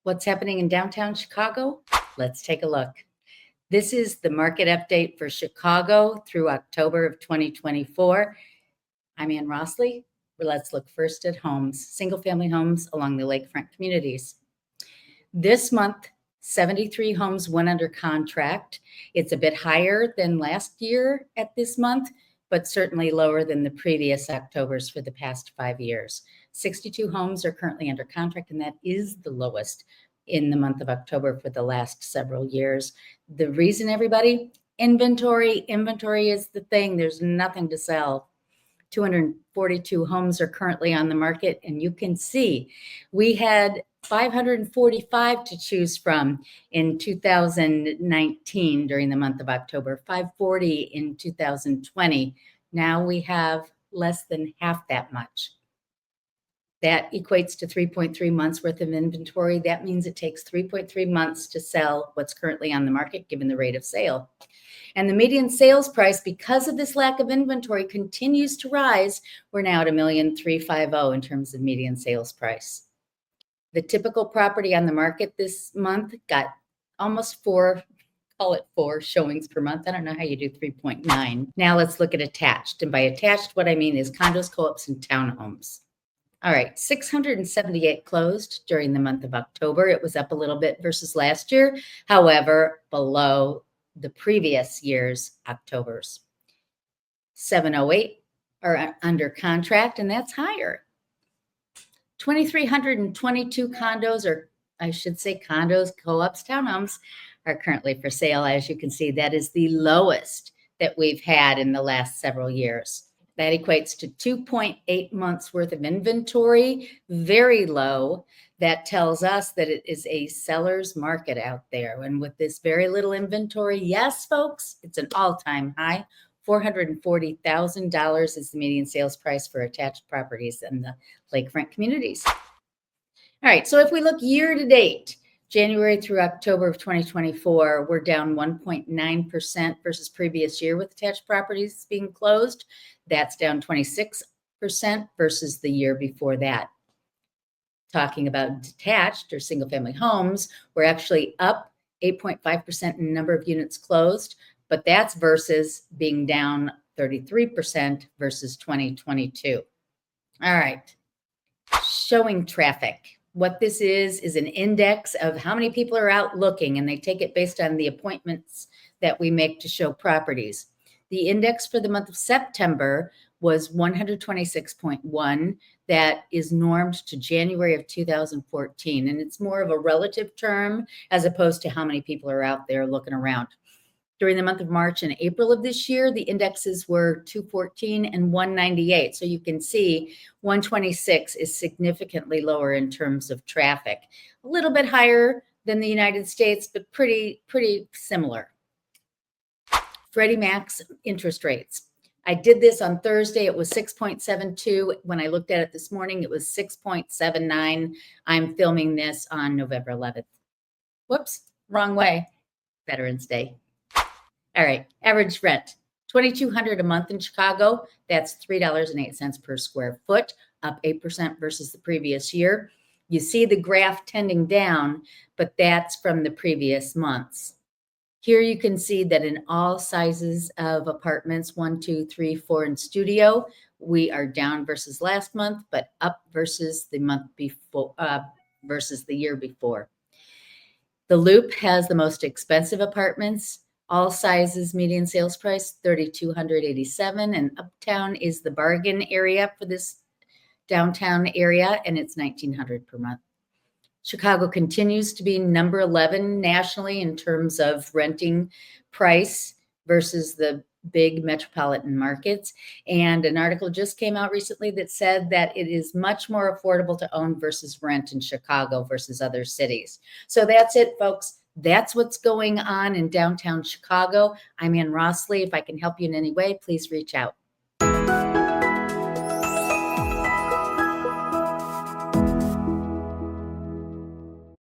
What's happening in downtown Chicago? Let's take a look. This is the market update for Chicago through October of 2024. I'm Anne Rossley. Let's look first at homes, single-family homes along the lakefront communities. This month, 73 homes went under contract. It's a bit higher than last year at this month, but certainly lower than the previous Octobers for the past 5 years. 62 homes are currently under contract, and that is the lowest in the month of October for the last several years. The reason, everybody? Inventory. Inventory is the thing. There's nothing to sell. 242 homes are currently on the market, and you can see we had 545 to choose from in 2019 during the month of October, 540 in 2020. Now we have less than half that much. That equates to 3.3 months worth of inventory. That means it takes 3.3 months to sell what's currently on the market, given the rate of sale. And the median sales price, because of this lack of inventory, continues to rise. We're now at $1,350,000 in terms of median sales price. The typical property on the market this month got almost four showings per month. I don't know how you do 3.9. Now let's look at attached. And by attached, what I mean is condos, co-ops, and townhomes. All right, 678 closed during the month of October. It was up a little bit versus last year, however, below the previous year's Octobers. 708 are under contract, and that's higher. 2,322 condos, or I should say condos, co-ops, townhomes, are currently for sale. As you can see, that is the lowest that we've had in the last several years. That equates to 2.8 months worth of inventory, very low. That tells us that it is a seller's market out there. And with this very little inventory, yes, folks, it's an all-time high. $440,000 is the median sales price for attached properties in the lakefront communities. All right, so if we look year to date, January through October of 2024, we're down 1.9% versus previous year with attached properties being closed. That's down 26% versus the year before that. Talking about detached or single-family homes, we're actually up 8.5% in number of units closed, but that's versus being down 33% versus 2022. All right, showing traffic. What this is an index of how many people are out looking, and they take it based on the appointments that we make to show properties. The index for the month of September was 126.1. That is normed to January of 2014, and it's more of a relative term as opposed to how many people are out there looking around. During the month of March and April of this year, the indexes were 214 and 198. So you can see 126 is significantly lower in terms of traffic. A little bit higher than the United States, but pretty similar. Freddie Mac's interest rates. I did this on Thursday. It was 6.72. When I looked at it this morning, it was 6.79. I'm filming this on November 11th. Whoops, wrong way. Veterans Day. All right, average rent, $2,200 a month in Chicago. That's $3.08 per square foot, up 8% versus the previous year. You see the graph tending down, but that's from the previous months. Here you can see that in all sizes of apartments, 1, 2, 3, 4, and studio, we are down versus last month, but up versus the month before, versus the year before. The Loop has the most expensive apartments. All sizes, median sales price, $3,287, and Uptown is the bargain area for this downtown area, and it's $1,900 per month. Chicago continues to be number 11 nationally in terms of renting price versus the big metropolitan markets. And an article just came out recently that said that it is much more affordable to own versus rent in Chicago versus other cities. So that's it, folks. That's what's going on in downtown Chicago. I'm Anne Rossley. If I can help you in any way, please reach out.